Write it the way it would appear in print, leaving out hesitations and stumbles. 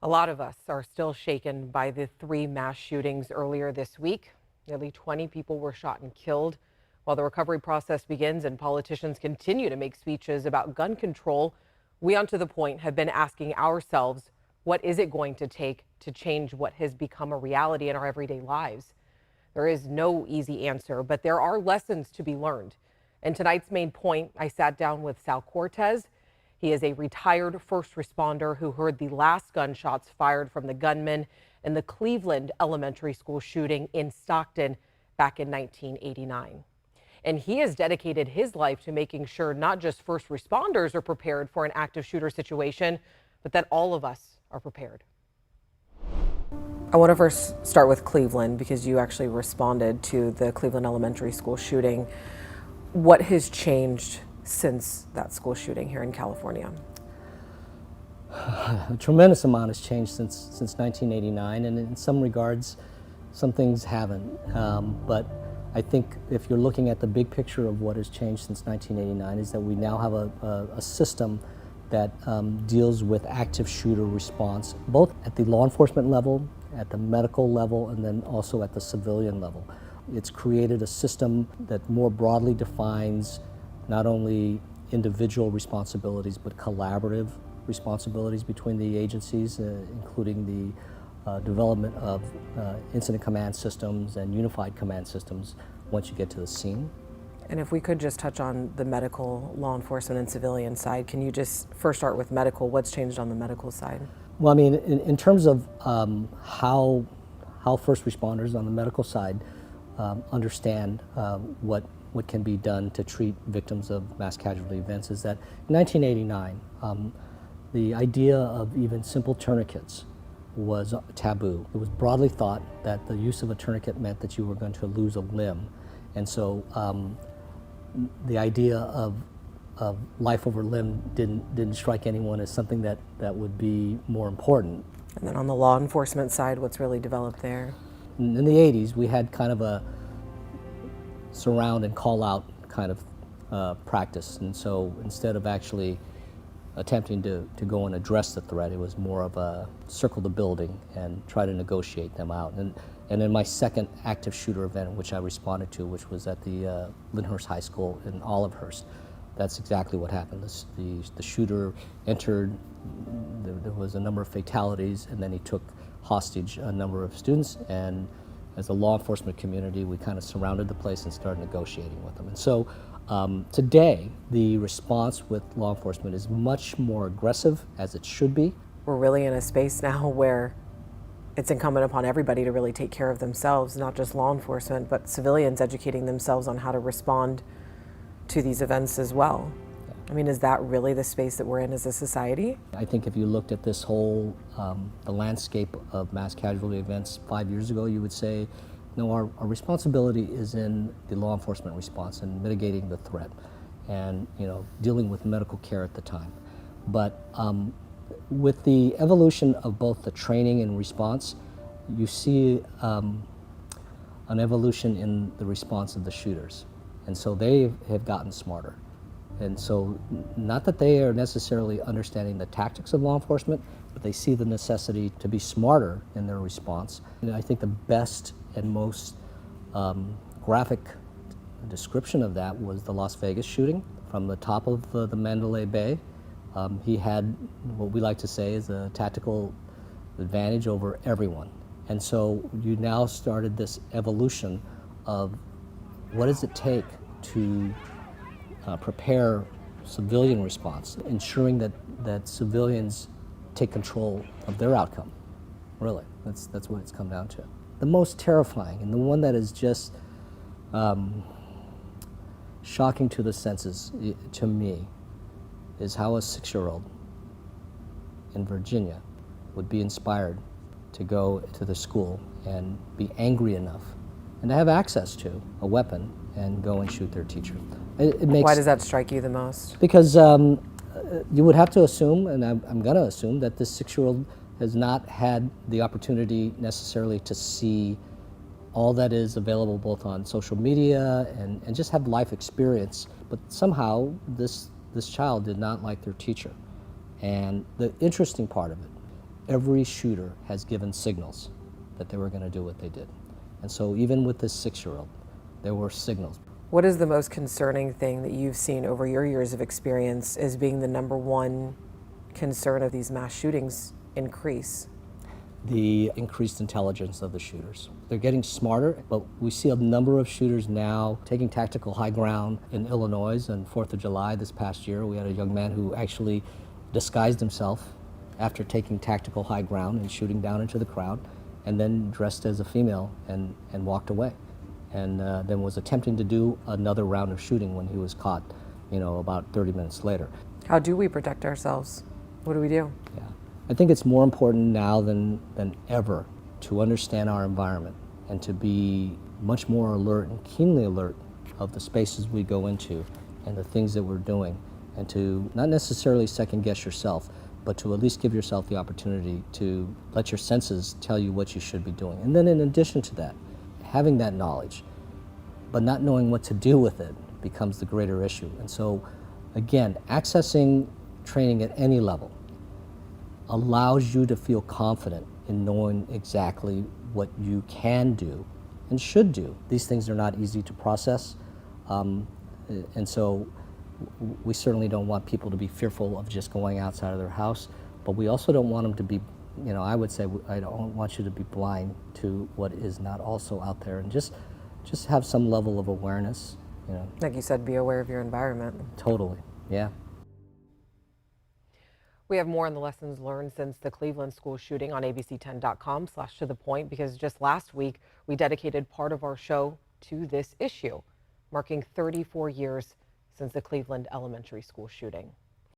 A lot of us are still shaken by the three mass shootings earlier this week. Nearly 20 people were shot and killed. While the recovery process begins and politicians continue to make speeches about gun control, we on To The Point have been asking ourselves, what is it going to take to change what has become a reality in our everyday lives? There is no easy answer, but there are lessons to be learned. In tonight's main point, I sat down with Sal Cortez. He is a retired first responder who heard the last gunshots fired from the gunman in the Cleveland Elementary School shooting in Stockton back in 1989. And he has dedicated his life to making sure not just first responders are prepared for an active shooter situation, but that all of us are prepared. I want to first start with Cleveland because you actually responded to the Cleveland Elementary School shooting. What has changed since that school shooting here in California? A tremendous amount has changed since 1989, and in some regards, some things haven't. But I think if you're looking at the big picture of what has changed since 1989 is that we now have a system that deals with active shooter response, both at the law enforcement level, at the medical level, and then also at the civilian level. It's created a system that more broadly defines not only individual responsibilities, but collaborative responsibilities between the agencies, including the development of incident command systems and unified command systems once you get to the scene. And if we could just touch on the medical, law enforcement, and civilian side, can you just first start with medical? What's changed on the medical side? Well, I mean, in terms of how first responders on the medical side understand what can be done to treat victims of mass casualty events is that in 1989, the idea of even simple tourniquets was taboo. It was broadly thought that the use of a tourniquet meant that you were going to lose a limb. And so the idea of life over limb didn't strike anyone as something that would be more important. And then on the law enforcement side, what's really developed there? In the 80s, we had kind of a surround and call out kind of practice. And so instead of actually attempting to go and address the threat, it was more of a circle the building and try to negotiate them out. And in my second active shooter event, which I responded to, which was at the Lyndhurst High School in Olivehurst, that's exactly what happened. The shooter entered, there was a number of fatalities, and then he took hostage a number of students, and as a law enforcement community, we kind of surrounded the place and started negotiating with them. And so today, the response with law enforcement is much more aggressive, as it should be. We're really in a space now where it's incumbent upon everybody to really take care of themselves, not just law enforcement, but civilians educating themselves on how to respond to these events as well. I mean, is that really the space that we're in as a society? I think if you looked at this whole, the landscape of mass casualty events 5 years ago, you would say, no, our responsibility is in the law enforcement response and mitigating the threat and, dealing with medical care at the time. But with the evolution of both the training and response, you see an evolution in the response of the shooters. And so they have gotten smarter. And so not that they are necessarily understanding the tactics of law enforcement, but they see the necessity to be smarter in their response. And I think the best and most graphic description of that was the Las Vegas shooting from the top of the Mandalay Bay. He had what we like to say is a tactical advantage over everyone. And so you now started this evolution of what does it take to prepare civilian response, ensuring that civilians take control of their outcome. Really, that's what it's come down to. The most terrifying, and the one that is just shocking to the senses, to me, is how a 6-year-old in Virginia would be inspired to go to the school and be angry enough and to have access to a weapon and go and shoot their teacher. It makes, Why does that strike you the most? because you would have to assume, and I'm going to assume, that this 6-year-old has not had the opportunity necessarily to see all that is available both on social media and just have life experience. But somehow this child did not like their teacher. And the interesting part of it every shooter has given signals that they were going to do what they did. And so even with this 6-year-old, there were signals. What is the most concerning thing that you've seen over your years of experience as being the number one concern of these mass shootings increase? The increased intelligence of the shooters. They're getting smarter, but we see a number of shooters now taking tactical high ground. In Illinois on 4th of July this past year, we had a young man who actually disguised himself after taking tactical high ground and shooting down into the crowd, and then dressed as a female and walked away. And then was attempting to do another round of shooting when he was caught, about 30 minutes later. How do we protect ourselves? What do we do? Yeah. I think it's more important now than ever to understand our environment and to be much more alert and keenly alert of the spaces we go into and the things that we're doing, and to not necessarily second guess yourself, but to at least give yourself the opportunity to let your senses tell you what you should be doing. And then in addition to that, having that knowledge, but not knowing what to do with it becomes the greater issue. And so, again, accessing training at any level allows you to feel confident in knowing exactly what you can do and should do. These things are not easy to process, and so we certainly don't want people to be fearful of just going outside of their house, but we also don't want them to be, I would say, I don't want you to be blind to what is not also out there, and just have some level of awareness. Like you said, be aware of your environment. Totally, yeah. We have more on the lessons learned since the Cleveland school shooting on abc10.com/tothepoint, because just last week we dedicated part of our show to this issue, marking 34 years since the Cleveland elementary school shooting.